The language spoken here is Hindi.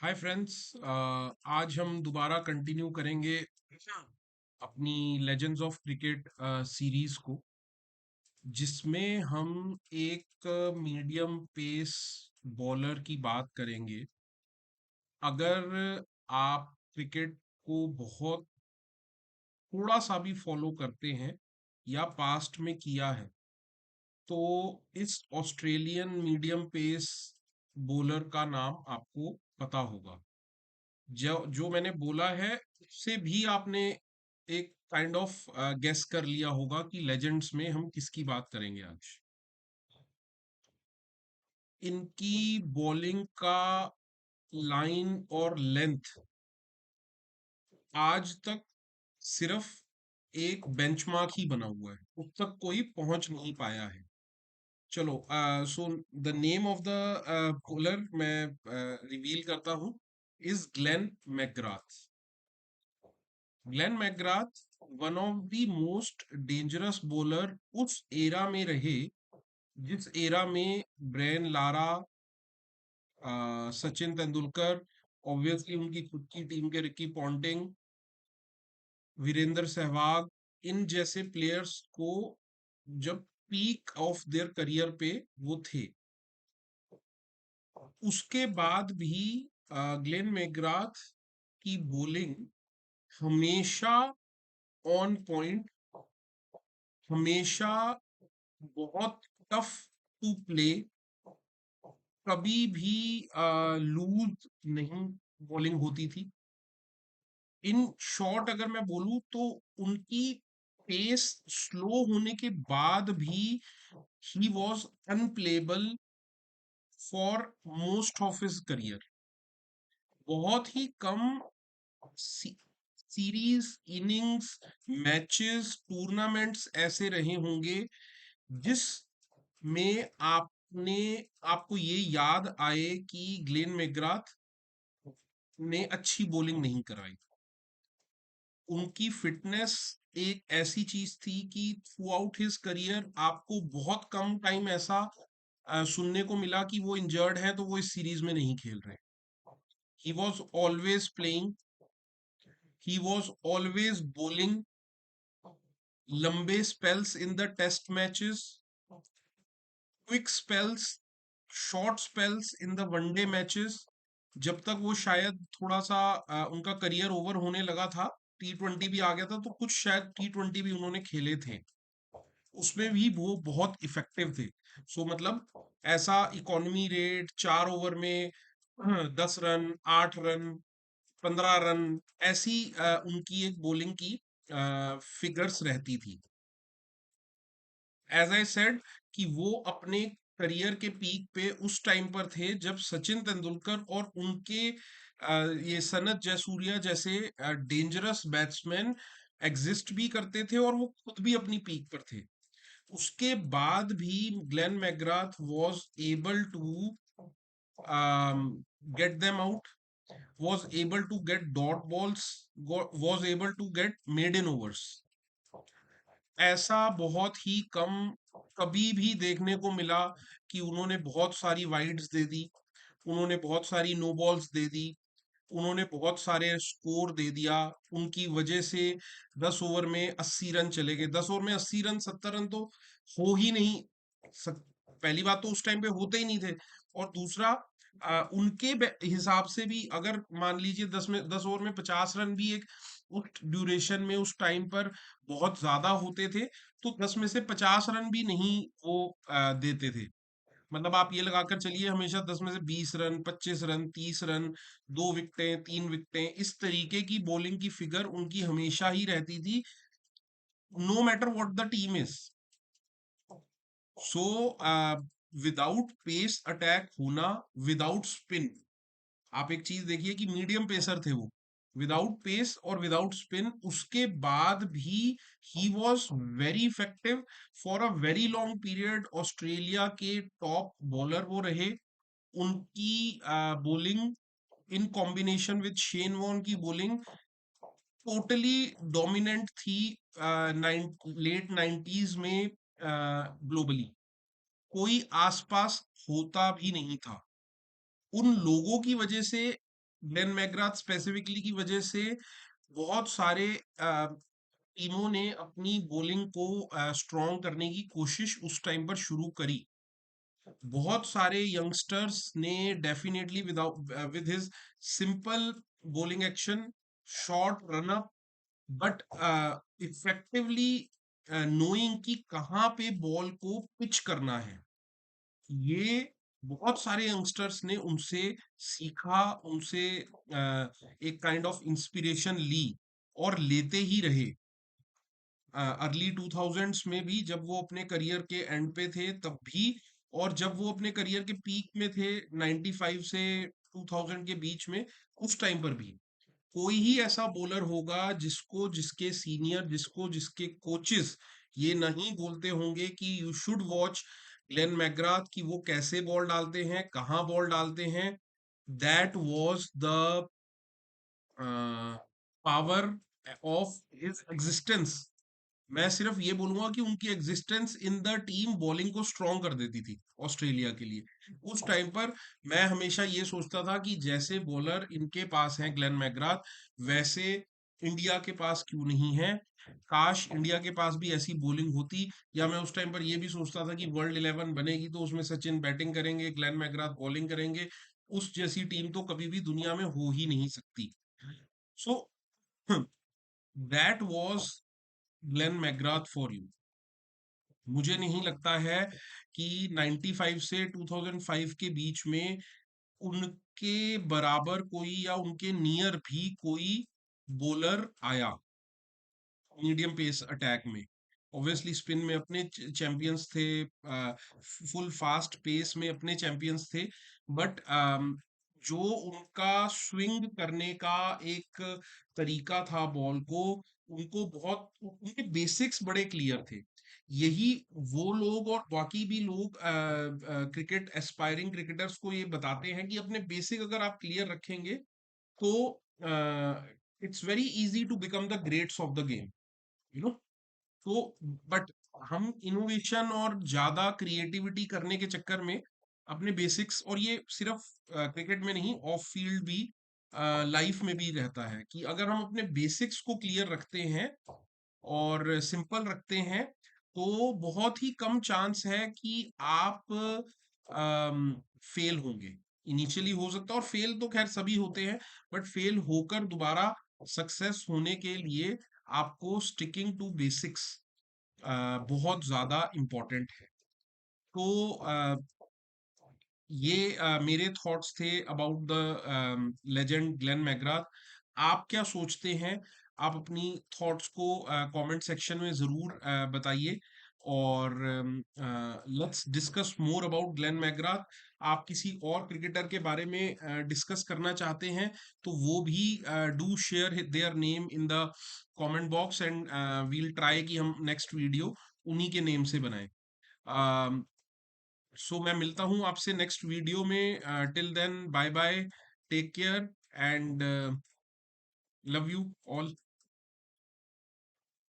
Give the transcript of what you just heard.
Hi friends. आज हम दोबारा कंटिन्यू करेंगे अपनी लेजेंड्स ऑफ क्रिकेट सीरीज को, जिसमें हम एक मीडियम पेस बॉलर की बात करेंगे। अगर आप क्रिकेट को बहुत थोड़ा सा भी फॉलो करते हैं या पास्ट में किया है, तो इस ऑस्ट्रेलियन मीडियम पेस बॉलर का नाम आपको पता होगा। जो जो मैंने बोला है उससे भी आपने एक काइंड ऑफ गेस कर लिया होगा कि लेजेंड्स में हम किसकी बात करेंगे आज। इनकी बॉलिंग का लाइन और लेंथ आज तक सिर्फ एक बेंचमार्क ही बना हुआ है, उस तक कोई पहुंच नहीं पाया है। चलो, so the name of the bowler मैं रिवील करता हूँ, is Glenn McGrath. Glenn McGrath one of the most dangerous bowler उस एरा में रहे, जिस एरा में Brian Lara, Sachin Tendulkar, obviously उनकी खुद की टीम के रिकी पॉन्टिंग, वीरेंद्र सहवाग, इन जैसे प्लेयर्स को जब पीक ऑफ देयर करियर पे वो थे। उसके बाद भी ग्लेन मैकग्राथ की बॉलिंग हमेशा ऑन पॉइंट, हमेशा बहुत टफ टू प्ले, कभी भी लूज नहीं बॉलिंग होती थी। इन शॉर्ट अगर मैं बोलूं तो उनकी पेस स्लो होने के बाद भी he was unplayable for most of his career. बहुत ही कम सीरीज, इनिंग्स, मैचेस, टूर्नामेंट्स ऐसे रहे होंगे जिस में आपने आपको ये याद आए कि ग्लेन मैकग्राथ ने अच्छी बॉलिंग नहीं कराई। उनकी फिटनेस एक ऐसी चीज थी कि थ्रू आउट हिज करियर आपको बहुत कम टाइम ऐसा सुनने को मिला कि वो इंजर्ड है तो वो इस सीरीज में नहीं खेल रहे। He was always playing, he was always bowling लंबे spells in the test matches, quick spells, short spells in the one day matches. जब तक वो शायद थोड़ा सा उनका करियर ओवर होने लगा था, T20 भी आ गया था, तो कुछ शायद T20 भी उन्होंने खेले थे, उसमें भी वो बहुत इफेक्टिव थे। सो मतलब ऐसा इकोनॉमी रेट 4 ओवर में 10 रन, 8 रन, 15 रन, ऐसी उनकी एक बॉलिंग की फिगर्स रहती थी। एज आई सेड कि वो अपने करियर के पीक पे उस टाइम पर थे जब सचिन तेंदुलकर और उनके ये सनत जयसूर्या जैसे डेंजरस बैट्समैन एग्जिस्ट भी करते थे और वो खुद भी अपनी पीक पर थे। उसके बाद भी Glenn McGrath was able to get them out, was able to get dot balls, was able to get maiden overs। ऐसा बहुत ही कम कभी भी देखने को मिला कि उन्होंने बहुत सारी वाइड्स दे दी, उन्होंने बहुत सारी नो बॉल्स दे दी, उन्होंने बहुत सारे स्कोर दे दिया। उनकी वजह से 10 ओवर में 80 रन चले गए। 10 ओवर में 80 रन, 70 रन तो हो ही नहीं सक, पहली बात तो उस टाइम पे होते ही नहीं थे, और दूसरा उनके हिसाब से भी अगर मान लीजिए 10 ओवर में 50 रन भी एक उस ड्यूरेशन में उस टाइम पर बहुत ज्यादा होते थे, तो 10 में से 50 रन भी नहीं वो देते थे। मतलब आप ये लगाकर चलिए, हमेशा 10 में से 20 रन, 25 रन, 30 रन, 2 विकेटें, 3 विकेटें, इस तरीके की बॉलिंग की फिगर उनकी हमेशा ही रहती थी, no matter what the team is. So without pace attack होना, विदाउट स्पिन, आप एक चीज देखिए कि मीडियम पेसर थे वो, विदाउट पेस और विदाउट स्पिन, उसके बाद भी he was very effective for a very long period. Australia के टॉप बॉलर वो रहे। उनकी bowling in combination with Shane Warne की बॉलिंग टोटली डोमिनेंट थी लेट 90s में ग्लोबली। कोई आसपास होता भी नहीं था। उन लोगों की वजह से ग्लेन मैकग्राथ स्पेसिफिकली की वजह से बहुत सारे टीमों ने अपनी बॉलिंग को स्ट्रॉन्ग करने की कोशिश उस टाइम पर शुरू करी। बहुत सारे यंगस्टर्स ने definitely with his simple bowling action, short run up, but effectively knowing कि कहाँ पे बॉल को पिच करना है, ये बहुत सारे यंगस्टर्स ने उनसे सीखा, उनसे एक काइंड ऑफ इंस्पिरेशन ली और लेते ही रहे। अर्ली 2000s में भी जब वो अपने करियर के एंड पे थे तब भी, और जब वो अपने करियर के पीक में थे 95 से 2000 के बीच में, उस टाइम पर भी कोई ही ऐसा बॉलर होगा जिसको जिसके सीनियर, जिसको जिसके कोचेस ये नहीं बोलते होंगे कि you should watch Glenn McGrath कि वो कैसे बॉल डालते हैं, कहाँ बॉल डालते हैं। That was the power of his existence. मैं सिर्फ ये बोलूंगा कि उनकी existence in the team bowling को स्ट्रॉन्ग कर देती थी ऑस्ट्रेलिया के लिए उस टाइम पर। मैं हमेशा ये सोचता था कि जैसे बॉलर इनके पास है ग्लेन मैकग्राथ, वैसे इंडिया के पास क्यों नहीं है। काश इंडिया के पास भी ऐसी बॉलिंग होती। या मैं उस टाइम पर ये भी सोचता था कि वर्ल्ड 11 बनेगी तो उसमें सचिन बैटिंग करेंगे, ग्लेन मैकग्राथ बॉलिंग करेंगे। उस जैसी टीम तो कभी भी दुनिया में हो ही नहीं सकती। So that was Glenn McGrath for you. मुझे नहीं लगता है कि 95 से 2005 के बीच में उनके बराबर कोई या उनके नियर भी कोई बॉलर आया मीडियम पेस अटैक में। ऑब्वियसली स्पिन में अपने चैंपियंस थे, फुल फास्ट पेस में अपने चैंपियंस थे, बट जो उनका स्विंग करने का एक तरीका था बॉल को, उनको बहुत उनके बेसिक्स बड़े क्लियर थे। यही वो लोग और बाकी भी लोग क्रिकेट एस्पायरिंग क्रिकेटर्स को ये बताते हैं कि अपने बेसिक अगर आप क्लियर रखेंगे तो it's very easy to become the greats of the game, you know. तो बट हम इनोवेशन और ज्यादा क्रिएटिविटी करने के चक्कर में अपने बेसिक्स, और ये सिर्फ क्रिकेट में नहीं, ऑफ फील्ड भी लाइफ में भी रहता है कि अगर हम अपने बेसिक्स को क्लियर रखते हैं और सिंपल रखते हैं तो बहुत ही कम चांस है कि आप फेल होंगे। इनिशियली हो सकता है, और फेल तो खैर सभी होते हैं, बट फेल होकर दोबारा सक्सेस होने के लिए आपको स्टिकिंग टू बेसिक्स बहुत ज्यादा इम्पोर्टेंट है। तो ये मेरे थॉट्स थे about the legend Glenn McGrath. आप क्या सोचते हैं? आप अपनी थॉट्स को कमेंट सेक्शन में जरूर बताइए, और let's discuss more about Glenn McGrath. आप किसी और क्रिकेटर के बारे में डिस्कस करना चाहते हैं तो वो भी do share their name in the comment box, and we'll try कि हम नेक्स्ट वीडियो उन्हीं के नेम से बनाएं। सो मैं मिलता हूँ आपसे नेक्स्ट वीडियो में। Till then bye bye, take care, and love you all.